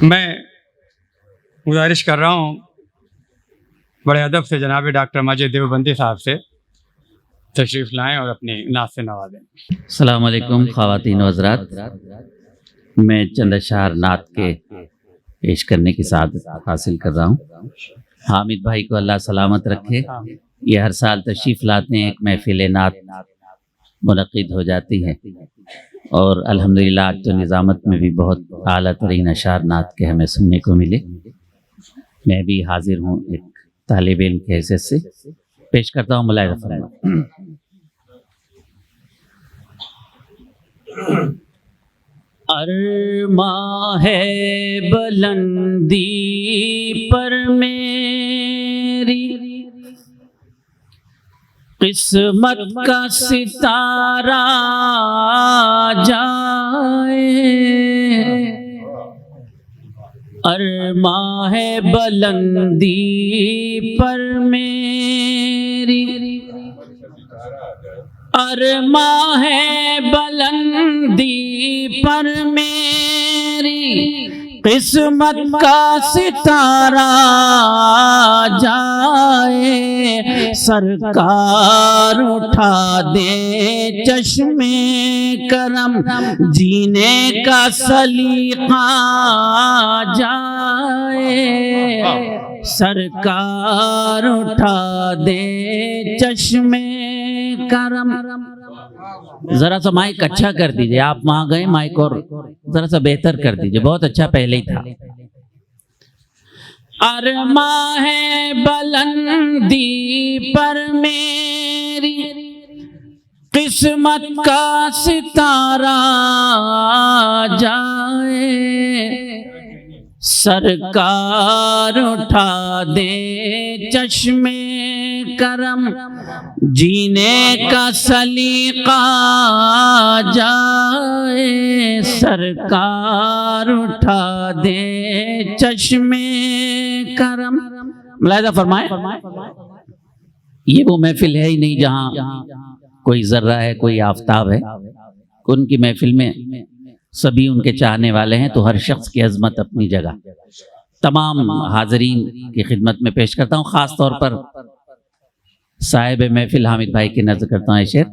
میں گزارش کر رہا ہوں بڑے ادب سے جناب ڈاکٹر ماجد دیوبندی صاحب سے تشریف لائیں اور اپنی نعت سے نوازیں۔ السلام علیکم خواتین و حضرات، میں چند اشعار نعت کے پیش کرنے کی سعادت حاصل کر رہا ہوں۔ حامد بھائی کو اللہ سلامت رکھے۔ یہ ہر سال تشریف لاتے ہیں، ایک محفل نعت منعقد ہو جاتی ہے، اور الحمدللہ آج تو نظامت میں بھی بہت اعلیٰ ترین اشعار نعت کے ہمیں سننے کو ملے۔ میں بھی حاضر ہوں ایک طالب علم کی حیثیت سے، پیش کرتا ہوں ملاحظہ فرمائیں۔ ارماں ہے بلندی پر میری، قسمت کا ستارہ جائے۔ ارماں ہے بلندی پر میری، ارماں ہے بلندی پر میری، قسمت کا ستارہ جائے۔ سرکار اٹھا دے چشم کرم، جینے کا سلیقہ جائے۔ سرکار اٹھا دے چشم کرم۔ ذرا سا مائک اچھا کر دیجئے، آپ وہاں گئے مائک اور ذرا سا بہتر کر دیجئے، بہت اچھا پہلے ہی تھا۔ ارماں ہے بلندی پر میری، قسمت کا ستارہ جائے۔ سرکار اٹھا دے چشم کرم، جینے کا سلیقہ جائے۔ سرکار اٹھا دے چشم کرم۔ ملاحظہ فرمائیں، یہ وہ محفل ہے ہی نہیں جہاں کوئی ذرہ ہے، کوئی آفتاب ہے۔ ان کی محفل میں سبھی ان کے چاہنے والے ہیں، تو ہر شخص کی عظمت اپنی جگہ۔ تمام حاضرین کی خدمت میں پیش کرتا ہوں، خاص طور پر صاحب محفل حامد بھائی کی نظر کرتا ہوں۔ شعر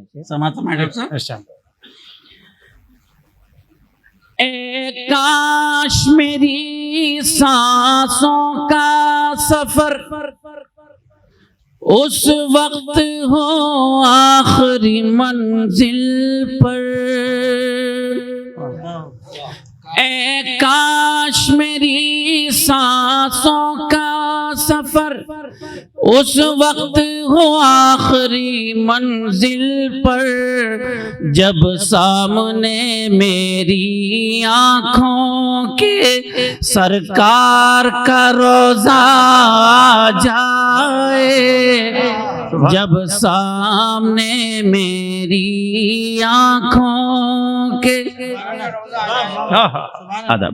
اے کاش میری سانسوں کا سفر اس وقت ہو آخری منزل پر۔ اے کاش میری سانسوں کا سفر اس وقت ہو آخری منزل پر، جب سامنے میری آنکھوں کے سرکار کا روضہ جائے۔ جب سامنے میری آنکھوں کے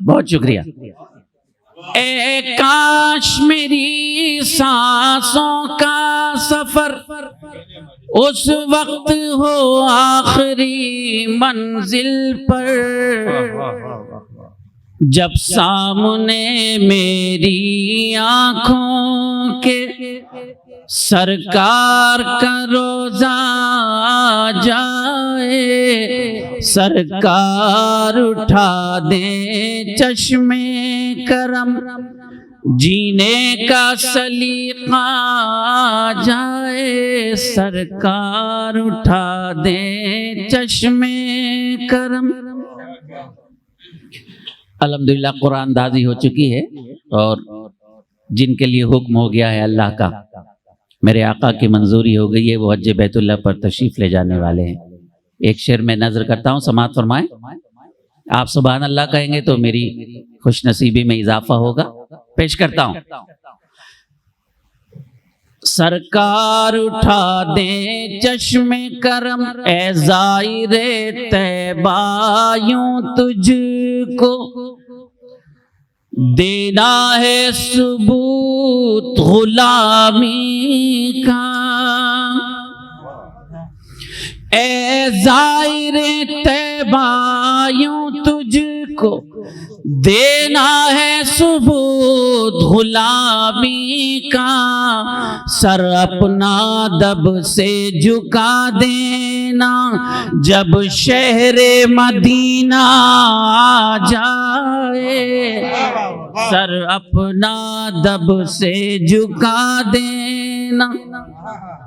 بہت شکریہ۔ اے کاش میری سانسوں کا سفر اس وقت ہو آخری منزل پر، جب سامنے میری آنکھوں کے سرکار کا روضہ جائے۔ سرکار اٹھا دے چشم کرم، جینے کا سلیقہ جائے۔ سرکار اٹھا دے چشم کرم۔ الحمدللہ قرآن دازی ہو چکی ہے، اور جن کے لیے حکم ہو گیا ہے اللہ کا، میرے آقا کی منظوری ہو گئی ہے، وہ حج بیت اللہ پر تشریف لے جانے والے ہیں۔ ایک شعر میں نظر کرتا ہوں، سماعت فرمائیں۔ آپ سبحان اللہ کہیں گے تو میری خوش نصیبی میں اضافہ ہوگا۔ پیش کرتا ہوں۔ سرکار اٹھا دے چشم کرم، اے زائر طیبہ یوں تجھ کو دینا ہے ثبوت غلامی کا۔ اے زائر طیبہ یوں تجھ کو دینا ہے ثبوت غلامی کا، سر اپنا دب سے جھکا دینا جب شہر مدینہ آ جائے، سر اپنا دب سے جھکا دینا۔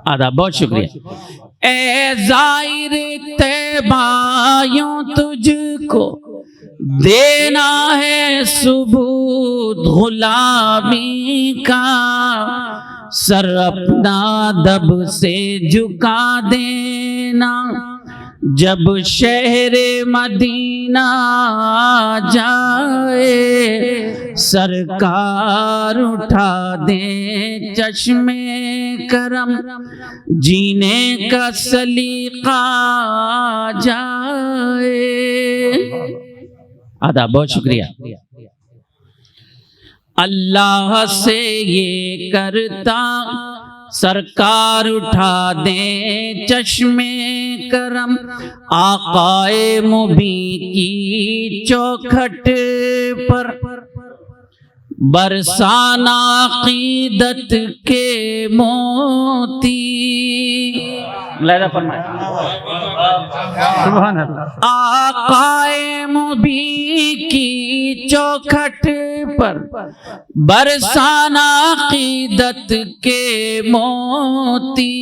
آدھا بہت شکریہ۔ اے زائر طیبہ یوں تجھ کو دینا ہے ثبوت غلامی کا، سر اپنا دب سے جھکا دینا جب شہر مدینہ آ جائے، سرکار اٹھا دیں چشم کرم جینے کا سلیقہ آ جائے۔ آدھا بہت شکریہ۔ اللہ سے یہ کرتا سرکار اٹھا دیں چشم کرم، آقائے مبیں کی چوکھٹ پر برسانا عقیدت کے موتی۔ آقائے مبیں کی چوکھٹ پر برسانا عقیدت کے موتی،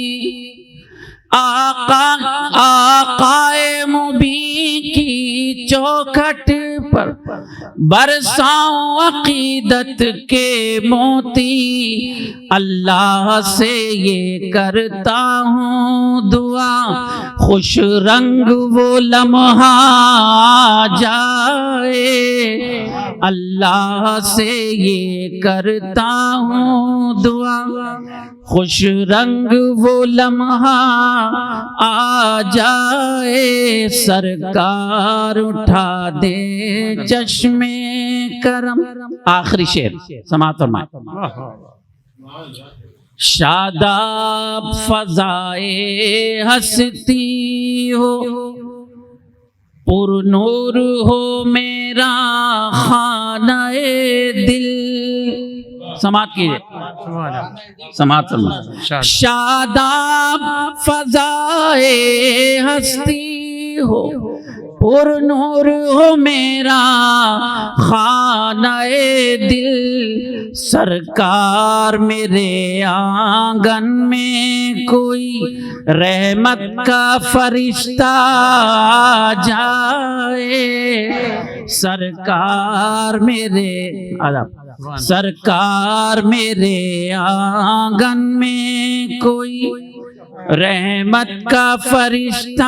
آقائے مبیں کی چوکھٹ پر برساؤں عقیدت کے موتی، اللہ سے یہ کرتا ہوں دعا خوش رنگ وہ لمحہ آ جائے، اللہ سے یہ کرتا ہوں دعا خوش رنگ وہ لمحہ آ جائے، سرکار اٹھا دے چشم کرم۔ آخری شعر سماعت فرمائیں۔ شاداب فضائے ہستی ہو، پر نور ہو میرا خانہ دل۔ سماعت کیجئے، سماعت فرمائیں۔ شاداب فضائے ہستی ہو، پر نور ہو میرا خانہ دل، سرکار میرے آنگن میں کوئی رحمت کا فرشتہ آ جائے، سرکار میرے سرکار میرے آنگن میں کوئی رحمت کا فرشتہ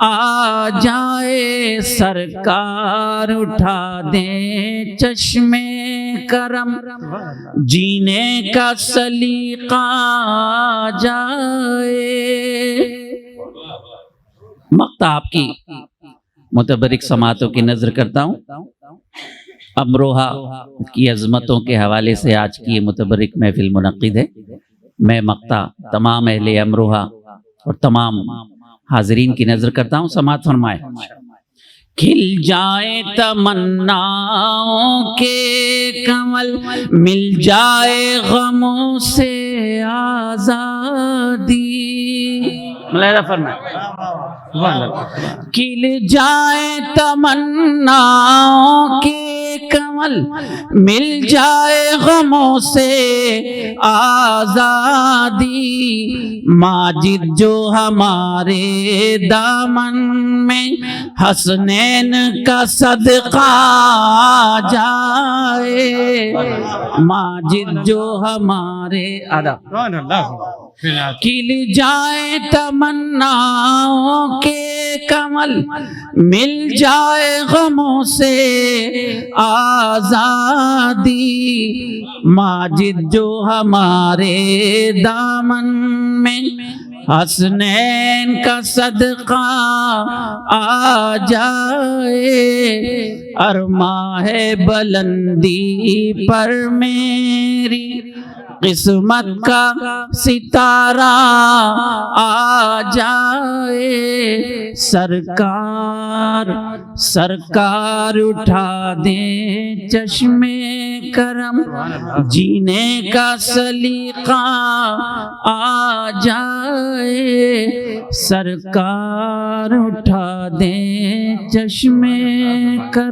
آ جائے، سرکار اٹھا دیں چشم کرم جینے کا سلیقہ آ جائے۔ مقطع آپ کی متبرک سماعتوں کی نظر کرتا ہوں۔ امروہہ کی عظمتوں کے حوالے سے آج کی یہ متبرک محفل منعقد ہے۔ میں مقطع تمام اہل امروہہ اور تمام حاضرین کی نظر کرتا ہوں، سماعت فرمائے۔ کھل جائے تمناؤں کے کمل، مل جائے غموں سے آزادی۔ ملاحظہ فرمائے۔ کھل جائے تمناؤں کے کمل، مل جائے غموں سے آزادی، ماجد جو ہمارے دامن میں حسنین کا صدقہ آ جائے، ماجد جو ہمارے کھل جائے تمناؤں کے کمل، مل جائے غموں سے آزادی، ماجد جو ہمارے دامن میں حسنین کا صدقہ آ جائے، ارماں ہے بلندی پر میری قسمت کا ستارہ آ جائے، سرکار اٹھا دیں چشم کرم، جینے کا سلیقہ آ جائے، سرکار اٹھا دیں چشم کرم۔